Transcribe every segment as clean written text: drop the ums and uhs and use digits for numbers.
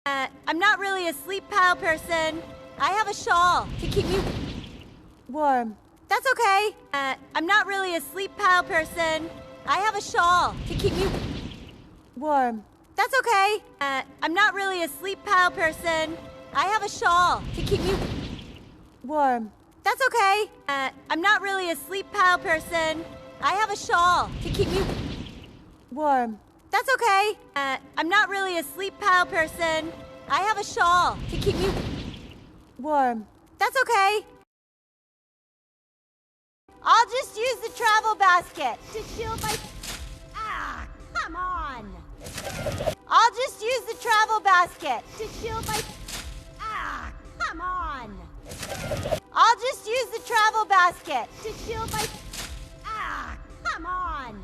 I'm not really a sleep pile person. I have a shawl to keep me warm. That's okay. I'm not really a sleep pile person. I have a shawl to keep me warm. That's okay. I'm not really a sleep pile person. I have a shawl to keep me warm. That's okay. I'm not really a sleep pile person. I have a shawl to keep me warm. That's okay. I'm not really a sleep pile person. I have a shawl to keep me warm. That's okay. I'll just use the travel basket to shield my... Ah, come on. I'll just use the travel basket to shield my... Ah, come on. I'll just use the travel basket to shield my... Ah, come on.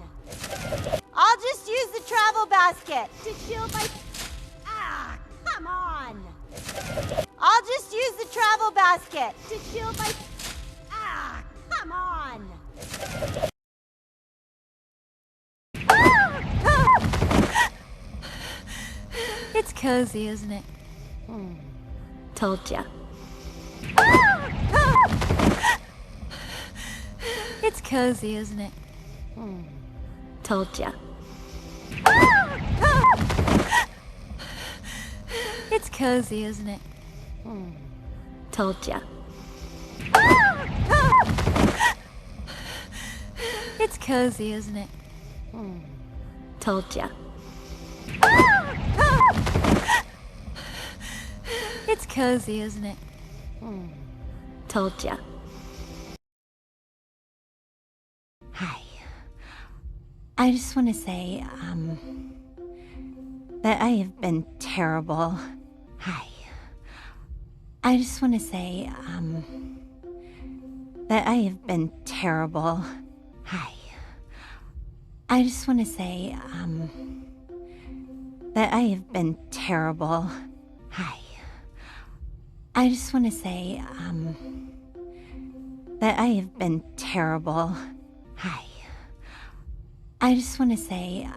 I'll just use the travel basket to shield my... Ah, come on. I'll just use the travel basket to shield my... Ah, come on. It's cozy, isn't it? Told ya. It's cozy, isn't it? Told ya. It's cozy, isn't it? Told ya. It's cozy, isn't it? Told ya. It's cozy, isn't it? Told ya. Hi. I just want to say, that I have been terrible. Hi. I just want to say, that I have been terrible. Hi. I just want to say, that I have been terrible. Hi. I just want to say, that I have been terrible. Hi. I just want to say,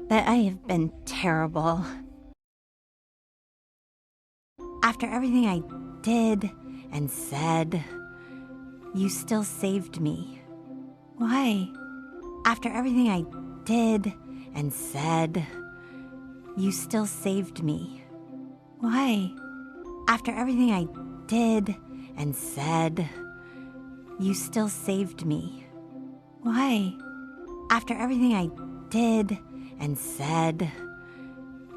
that I have been terrible. After everything I did and said, you still saved me. Why? After everything I did and said, you still saved me. Why? After everything I did and said, you still saved me. Why? After everything I did and said,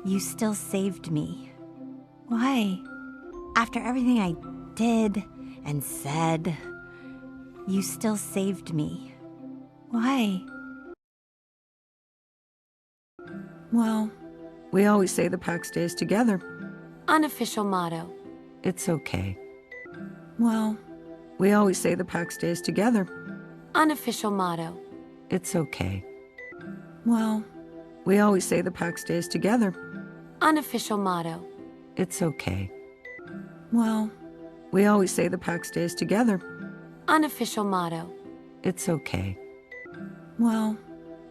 you still saved me. Why? After everything I did and said, you still saved me. Why? Well, we always say the pack stays together. Unofficial motto. It's okay. Well, We always say the pack stays together. Unofficial motto. It's okay. Well, We always say the pack stays together. unofficial motto. It's okay. Well, We always say the pack stays together. unofficial motto. It's okay. Well,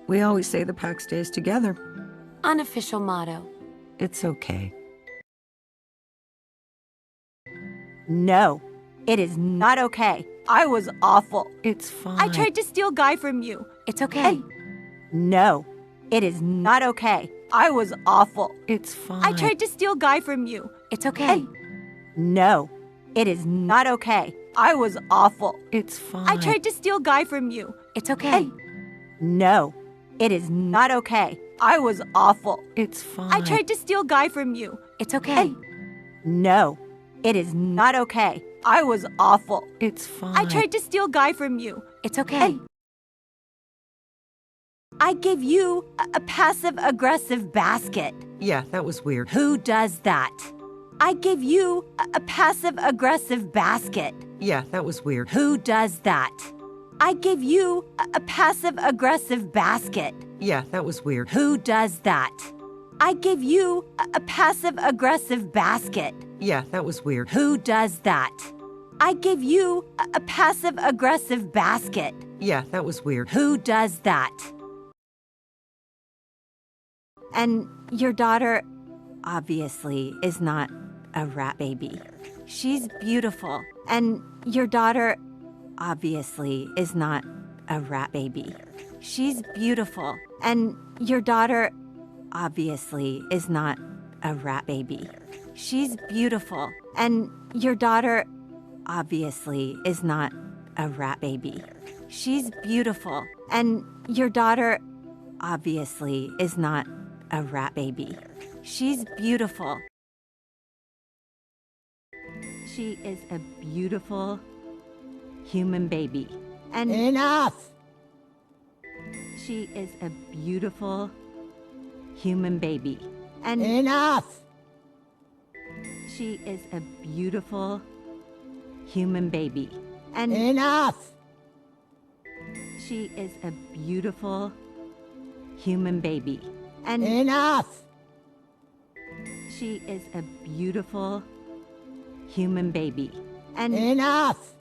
We always say the pack stays together. unofficial motto. It's okay. No, it is not okay. I was awful. It's fine. I tried to steal Guy from you. It's okay. No, it is not okay. I was awful. It's fine. I tried to steal Guy from you. It's okay. No, it is not okay. I was awful. It's fine. I tried to steal Guy from you. It's okay. No, it is not okay. I was awful. It's fine. I tried to steal Guy from you. It's okay. No, it is not okay. I was awful. It's fine. I tried to steal Guy from you. It's okay. I gave you a passive-aggressive basket. Yeah, that was weird. Who does that? I gave you a passive-aggressive basket. Yeah, that was weird. Who does that? I gave you a passive-aggressive basket. Yeah, that was weird. Who does that? I gave you a passive-aggressive basket. Yeah, that was weird. Who does that? I gave you a passive-aggressive basket. Yeah, that was weird. Who does that? And your daughter obviously is not a rat baby. She's beautiful. And your daughter obviously is not a rat baby. She's beautiful. And your daughter obviously is not a rat baby. She's beautiful. And your daughter obviously is not a rat baby. She's beautiful. And your daughter obviously is not a rat baby. She's beautiful. She is a beautiful human baby. And Enough! she is a beautiful human baby. And Enough! she is a beautiful human baby. And Enough! she is a beautiful human baby. And Enough! she is a beautiful human baby. And Enough!